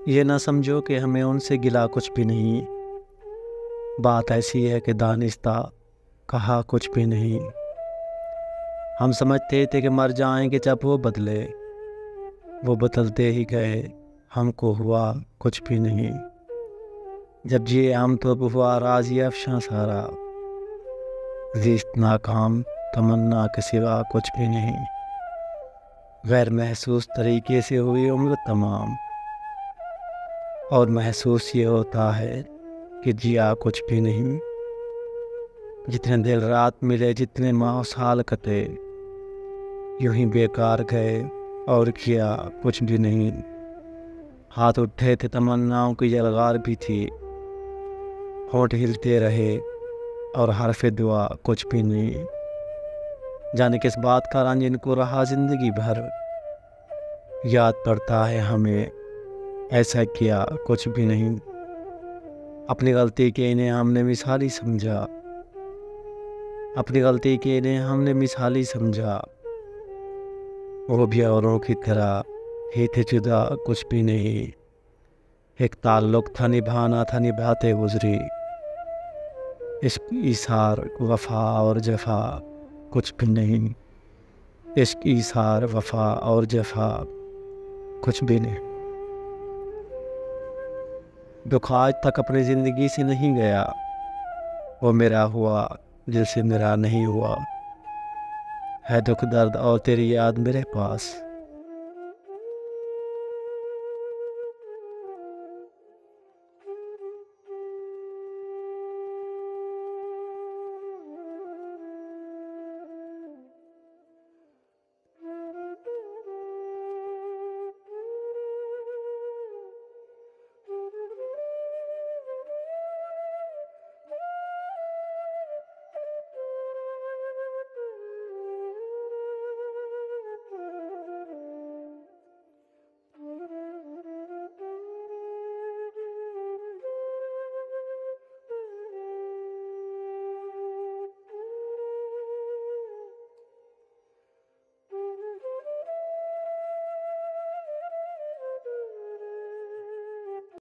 ये ना समझो कि हमें उनसे गिला कुछ भी नहीं। बात ऐसी है कि दानिस्ता कहा कुछ भी नहीं। हम समझते थे कि मर जाएंगे जब वो बदले, वो बदलते ही गए, हमको हुआ कुछ भी नहीं। जब जिए हम तो हुआ राजी अफशां सारा, ज़िस्त नाकाम तमन्ना के सिवा कुछ भी नहीं। गैर महसूस तरीके से हुई उम्र तमाम, और महसूस ये होता है कि जिया कुछ भी नहीं। जितने दिन रात मिले, जितने माह साल कटे, यूं ही बेकार गए और किया कुछ भी नहीं। हाथ उठे थे तमन्नाओं की यलगार भी थी, होंठ हिलते रहे और हरफ़े दुआ कुछ भी नहीं। जाने किस बात का रंज इनको रहा जिंदगी भर, याद पड़ता है हमें ऐसा किया कुछ भी नहीं। अपनी गलती के इन्हें हमने मिसाली समझा, अपनी गलती के इन्हें हमने मिसाली समझा। वो भी औरों की तरह ही थे जुदा कुछ भी नहीं। एक ताल्लुक था निभाना था, निभाते गुजरी। इश्क इसार वफा और जफा कुछ भी नहीं। इश्क इसार वफा और जफा कुछ भी नहीं। दुख आज तक अपनी ज़िंदगी से नहीं गया, वो मेरा हुआ दिल से मेरा नहीं हुआ। है दुख दर्द और तेरी याद मेरे पास,